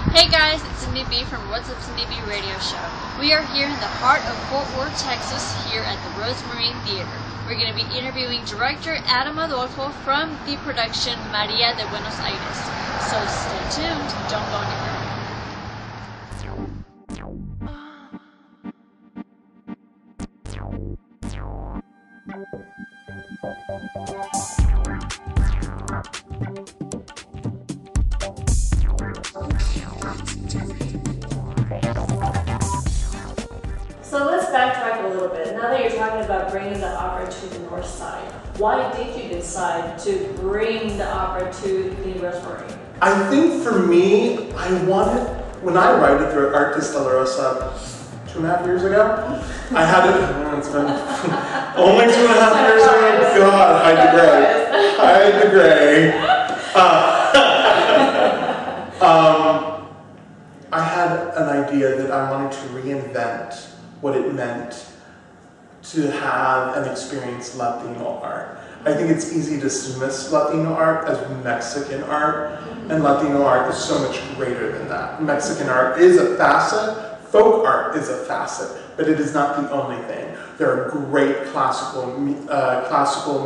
Hey guys, it's Cindy B from What's Up Cindy B radio show. We are here in the heart of Fort Worth, Texas, here at the Rosemary Theater. We're going to be interviewing director Adolfo from the production María de Buenos Aires. So stay tuned, don't go anywhere. So let's backtrack a little bit. Now that you're talking about bringing the opera to the north side, why did you decide to bring the opera to the Rosemary? I think for me, I wanted, when I wrote it for Artist de la Rosa 2.5 years ago, I had it, it's been only 2.5 years ago, God, I degrade. I had an idea that I wanted to reinvent what it meant to have and experience Latino art. I think it's easy to dismiss Latino art as Mexican art, and Latino art is so much greater than that. Mexican art is a facet, folk art is a facet, but it is not the only thing. There are great classical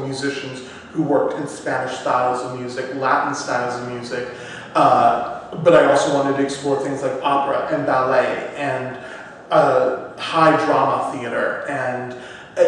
musicians who worked in Spanish styles of music, Latin styles of music, but I also wanted to explore things like opera and ballet and high drama theater and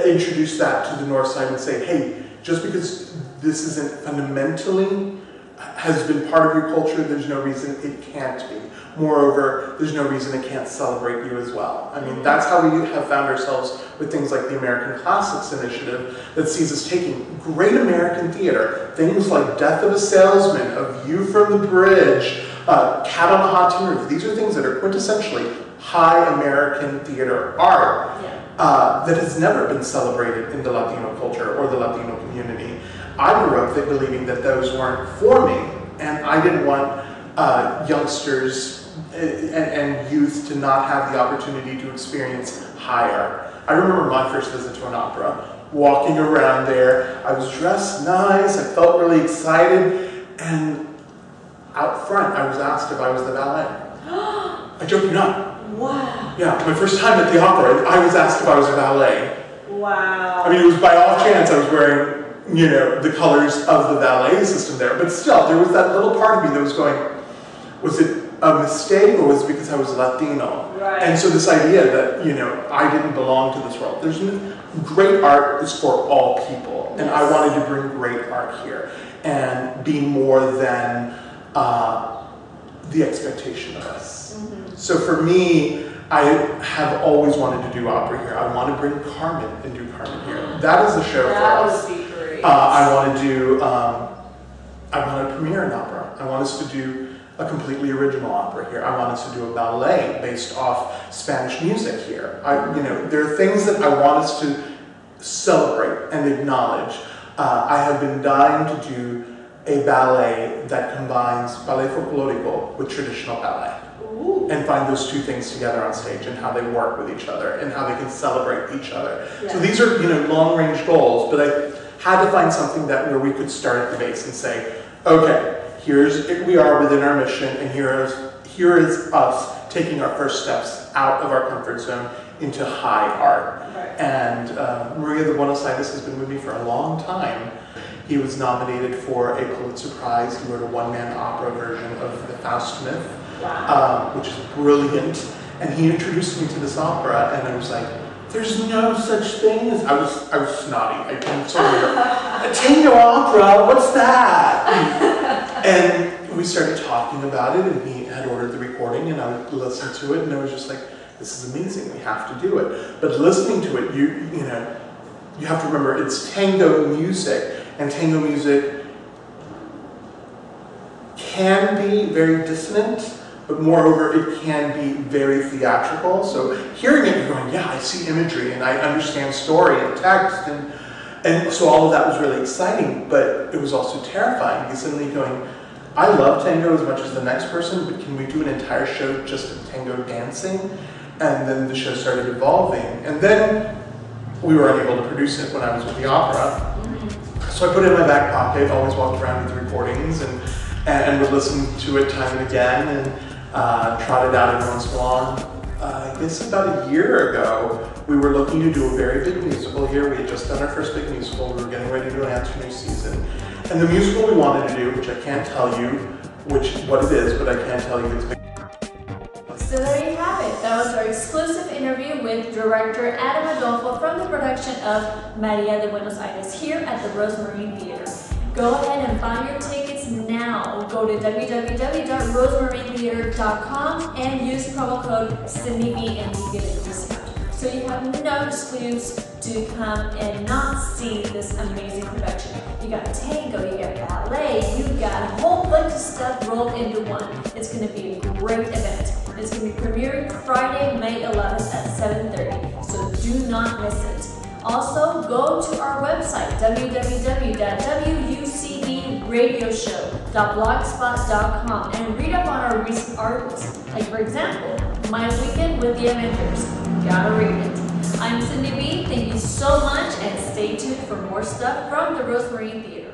introduce that to the north side and say, hey, just because this isn't fundamentally, has been part of your culture, there's no reason it can't be. Moreover, there's no reason it can't celebrate you as well. I mean, that's how we have found ourselves with things like the American Classics Initiative that sees us taking great American theater, things like Death of a Salesman, A View from the Bridge, Cat on a Hot Tin Roof. These are things that are quintessentially high American theater art that has never been celebrated in the Latino culture or the Latino community. I grew up believing that those weren't for me, and I didn't want youngsters and youth to not have the opportunity to experience high art. I remember my first visit to an opera, walking around there. I was dressed nice, I felt really excited, and out front I was asked if I was the valet. I joke you not. Wow. Yeah, my first time at the opera, I was asked if I was a valet. Wow. I mean, it was by off chance I was wearing, you know, the colors of the valet system there, but still, there was that little part of me that was going, was it a mistake or was it because I was Latino? Right. And so this idea that, you know, I didn't belong to this world. Great art is for all people, and I wanted to bring great art here and be more than the expectation of us. Mm-hmm. So for me, I have always wanted to do opera here. I want to bring Carmen and do Carmen here. That is a show for us. That would be great. I want to do, I want to premiere an opera. I want us to do a completely original opera here. I want us to do a ballet based off Spanish music here. You know, there are things that I want us to celebrate and acknowledge. I have been dying to do a ballet that combines ballet folklorico with traditional ballet. Ooh. And find those two things together on stage and how they work with each other and how they can celebrate each other. Yeah. So these are, you know, long-range goals, but I had to find something where we could start at the base and say, okay, we are within our mission, and here is us taking our first steps out of our comfort zone into high art. Right. And María de Buenos Aires has been with me for a long time. He was nominated for a Pulitzer Prize. He wrote a one-man opera version of The Faust Myth, wow. Which is brilliant. And he introduced me to this opera, and I was like, there's no such thing as, I was snotty. I'm sorry. A tango opera, what's that? And we started talking about it, and he had ordered the recording, and I would listen to it, and I was just like, this is amazing, we have to do it. But listening to it, you know, you have to remember it's tango music, and tango music can be very dissonant, but moreover, it can be very theatrical. So hearing it, you're going, yeah, I see imagery, and I understand story and text, and so all of that was really exciting, but it was also terrifying, because suddenly going, I love tango as much as the next person, but can we do an entire show just of tango dancing? And then the show started evolving, and then we were unable to produce it when I was with the opera. So I put it in my back pocket, always walked around with recordings, and would listen to it time and again, and trotted out every once in a while. I guess about a year ago, we were looking to do a very big musical here. We had just done our first big musical. We were getting ready to do an answer new season. And the musical we wanted to do, which I can't tell you what it is, but I can tell you it's big. So there you have it. That was our exclusive interview with director Adam Adolfo from the production of María de Buenos Aires here at the Rosemary Theater. Go ahead and buy your tickets now. Go to www.rosemaritheater.com and use promo code CindyB and you get a discount. So you have no excuse to come and not see this amazing production. You got tango, you got ballet, you got a whole bunch of stuff rolled into one. It's going to be a great event. It's going to be premiering Friday, May 11th at 7:30, so do not miss it. Also, go to our website, www.wucbradioshow.blogspot.com, and read up on our recent articles. Like, for example, My Weekend with the Avengers. Gotta read it. I'm Cindy B. Thank you so much, and stay tuned for more stuff from the Rosemary Theater.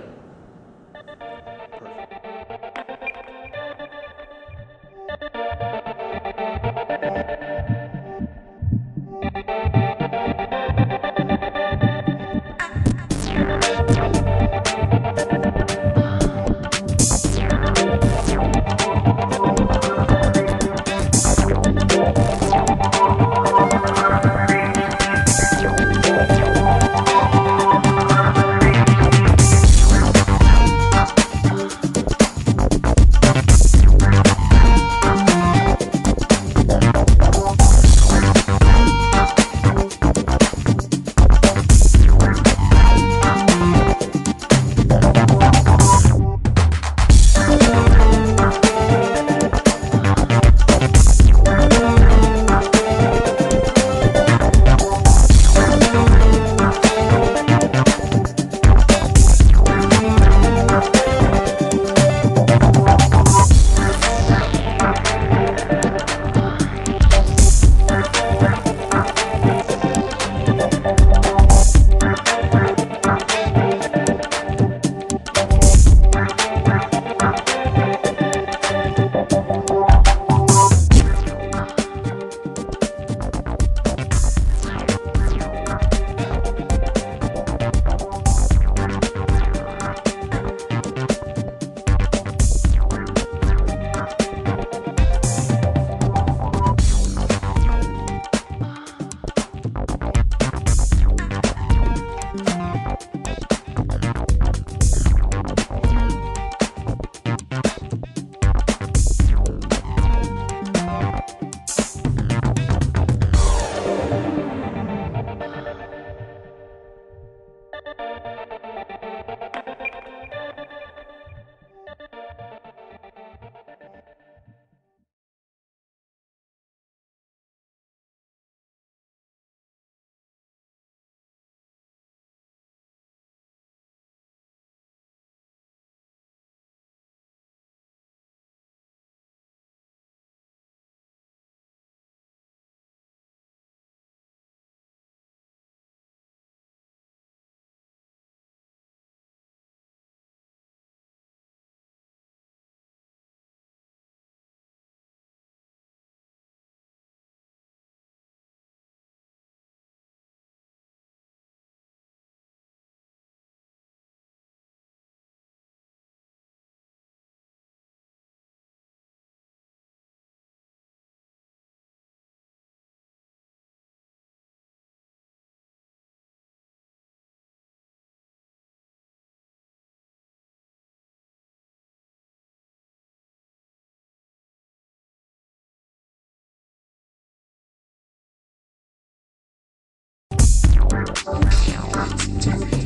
Thank you.